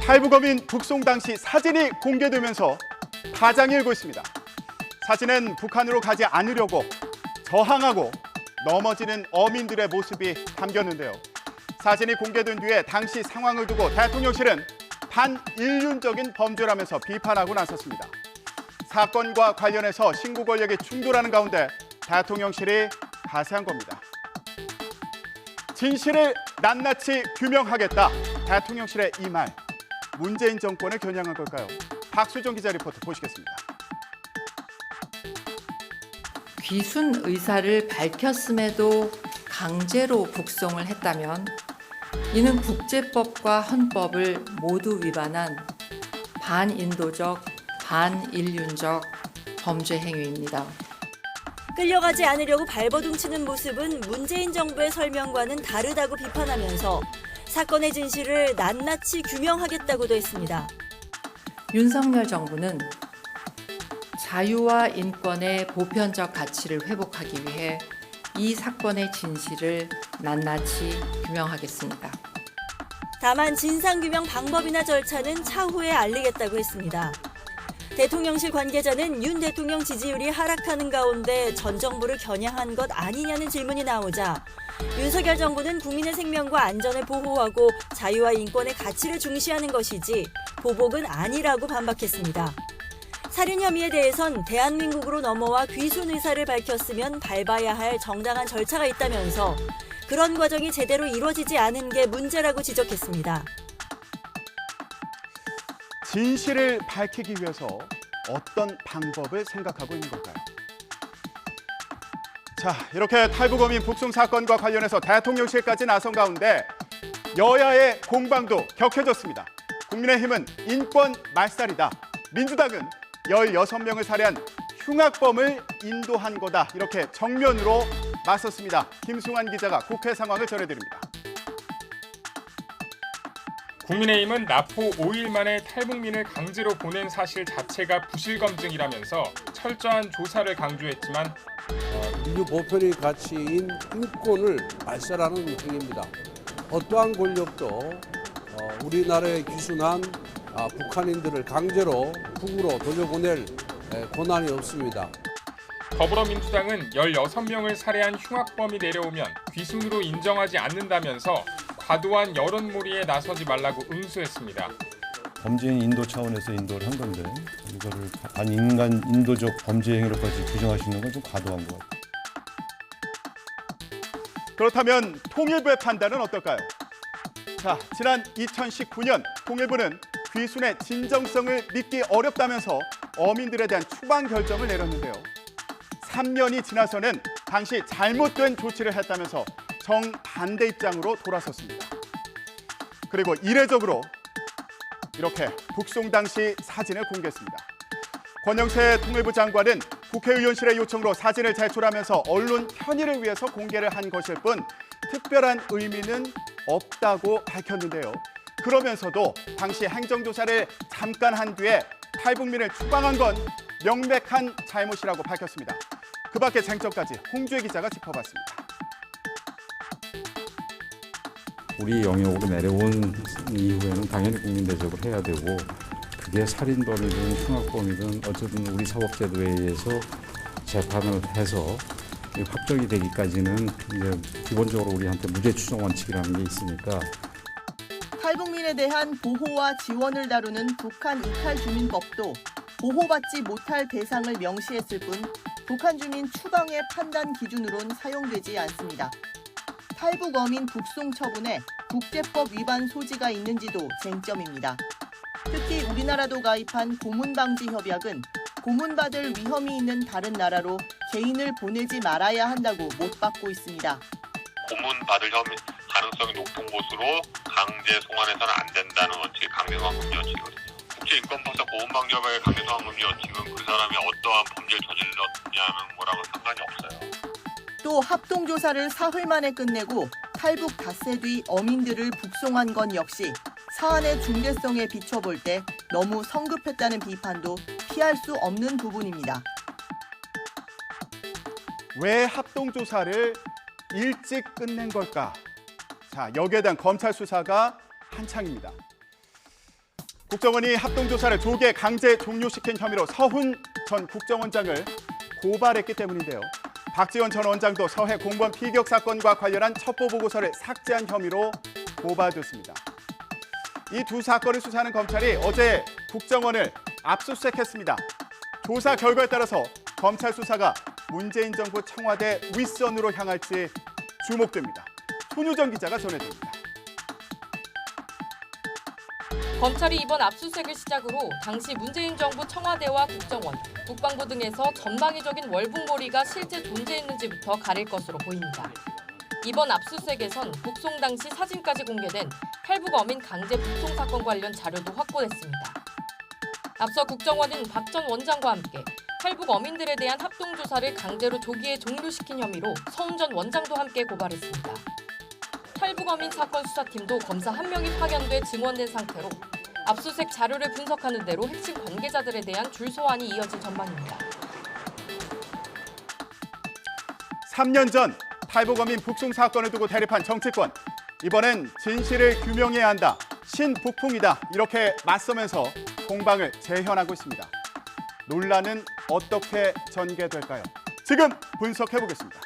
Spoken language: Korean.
탈북어민 북송 당시 사진이 공개되면서 파장이 일고 있습니다. 사진은 북한으로 가지 않으려고 저항하고 넘어지는 어민들의 모습이 담겼는데요. 사진이 공개된 뒤에 당시 상황을 두고 대통령실은 반인륜적인 범죄라면서 비판하고 나섰습니다. 사건과 관련해서 신고 권력이 충돌하는 가운데 대통령실이 가세한 겁니다. 진실을 낱낱이 규명하겠다. 대통령실의 이 말, 문재인 정권을 겨냥한 걸까요? 박수정 기자 리포트 보시겠습니다. 귀순 의사를 밝혔음에도 강제로 북송을 했다면 이는 국제법과 헌법을 모두 위반한 반인도적, 반인륜적 범죄 행위입니다. 끌려가지 않으려고 발버둥치는 모습은 문재인 정부의 설명과는 다르다고 비판하면서 사건의 진실을 낱낱이 규명하겠다고도 했습니다. 윤석열 정부는 자유와 인권의 보편적 가치를 회복하기 위해 이 사건의 진실을 낱낱이 규명하겠습니다. 다만 진상규명 방법이나 절차는 차후에 알리겠다고 했습니다. 대통령실 관계자는 윤 대통령 지지율이 하락하는 가운데 전 정부를 겨냥한 것 아니냐는 질문이 나오자 윤석열 정부는 국민의 생명과 안전을 보호하고 자유와 인권의 가치를 중시하는 것이지 보복은 아니라고 반박했습니다. 살인 혐의에 대해선 대한민국으로 넘어와 귀순 의사를 밝혔으면 밟아야 할 정당한 절차가 있다면서 그런 과정이 제대로 이루어지지 않은 게 문제라고 지적했습니다. 진실을 밝히기 위해서 어떤 방법을 생각하고 있는 걸까요? 자, 이렇게 탈북어민 북송 사건과 관련해서 대통령실까지 나선 가운데 여야의 공방도 격해졌습니다. 국민의힘은 인권 말살이다. 민주당은 16명을 살해한 흉악범을 인도한 거다. 이렇게 정면으로 맞섰습니다. 김승환 기자가 국회 상황을 전해드립니다. 국민의힘은 납포 5일 만에 탈북민을 강제로 보낸 사실 자체가 부실검증이라면서 철저한 조사를 강조했지만 인류 보편의 가치인 인권을 말살하는 행위입니다. 어떠한 권력도 우리나라에 귀순한 북한인들을 강제로 북으로 돌려보낼 권한이 없습니다. 더불어민주당은 16명을 살해한 흉악범이 내려오면 귀순으로 인정하지 않는다면서 과도한 여론몰이에 나서지 말라고 응수했습니다. 범죄인 인도 차원에서 인도를 한 건데 이거를 반인간 인도적 범죄 행위로까지 규정하시는 건 좀 과도한 것 같아요. 그렇다면 통일부의 판단은 어떨까요? 자, 지난 2019년 통일부는 귀순의 진정성을 믿기 어렵다면서 어민들에 대한 추방 결정을 내렸는데요. 3년이 지나서는 당시 잘못된 조치를 했다면서 정반대 입장으로 돌아섰습니다. 그리고 이례적으로 이렇게 북송 당시 사진을 공개했습니다. 권영세 통일부 장관은 국회의원실의 요청으로 사진을 제출하면서 언론 편의를 위해서 공개를 한 것일 뿐 특별한 의미는 없다고 밝혔는데요. 그러면서도 당시 행정조사를 잠깐 한 뒤에 탈북민을 추방한 건 명백한 잘못이라고 밝혔습니다. 그 밖의 쟁점까지 홍주혜 기자가 짚어봤습니다. 우리 영역으로 내려온 이후에는 당연히 국민 대접을 해야 되고 그게 살인범이든 흉악범이든 어쨌든 우리 사법제도에 의해서 재판을 해서 확정이 되기까지는 이제 기본적으로 우리한테 무죄 추정 원칙이라는 게 있으니까. 탈북민에 대한 보호와 지원을 다루는 북한 이탈 주민법도 보호받지 못할 대상을 명시했을 뿐 북한 주민 추방의 판단 기준으론 사용되지 않습니다. 탈북 어민 북송 처분에 국제법 위반 소지가 있는지도 쟁점입니다. 특히 우리나라도 가입한 고문방지협약은 고문받을 위험이 있는 다른 나라로 개인을 보내지 말아야 한다고 못 받고 있습니다. 고문받을 가능성이 높은 곳으로 강제 송환해서는 안 된다는 원칙이 강제송환 금지 원칙이거든요. 국제인권법상 고문방지협약의 강제송환 금지 원칙은 그 사람이 어떠한 범죄를 저질렀냐는 거랑은 상관이 없어요. 또 합동조사를 사흘 만에 끝내고 탈북 닷새 뒤 어민들을 북송한 건 역시 사안의 중대성에 비춰볼 때 너무 성급했다는 비판도 피할 수 없는 부분입니다. 왜 합동조사를 일찍 끝낸 걸까? 자, 여기에 대한 검찰 수사가 한창입니다. 국정원이 합동조사를 조기에 강제 종료시킨 혐의로 서훈 전 국정원장을 고발했기 때문인데요. 박지원 전 원장도 서해 공무원 피격 사건과 관련한 첩보보고서를 삭제한 혐의로 고발됐습니다. 이 두 사건을 수사하는 검찰이 어제 국정원을 압수수색했습니다. 조사 결과에 따라서 검찰 수사가 문재인 정부 청와대 윗선으로 향할지 주목됩니다. 손유정 기자가 전해드립니다. 검찰이 이번 압수수색을 시작으로 당시 문재인 정부 청와대와 국정원, 국방부 등에서 전방위적인 월북몰이가 실제 존재했는지부터 가릴 것으로 보입니다. 이번 압수수색에선 북송 당시 사진까지 공개된 탈북 어민 강제 북송 사건 관련 자료도 확보됐습니다. 앞서 국정원은 박 전 원장과 함께 탈북 어민들에 대한 합동조사를 강제로 조기에 종료시킨 혐의로 서훈 전 원장도 함께 고발했습니다. 탈북 어민 사건 수사팀도 검사 1명이 파견돼 증원된 상태로 압수수색 자료를 분석하는 대로 핵심 관계자들에 대한 줄 소환이 이어질 전망입니다. 3년 전 탈북어민 북송 사건을 두고 대립한 정치권. 이번엔 진실을 규명해야 한다. 신북풍이다. 이렇게 맞서면서 공방을 재현하고 있습니다. 논란은 어떻게 전개될까요? 지금 분석해 보겠습니다.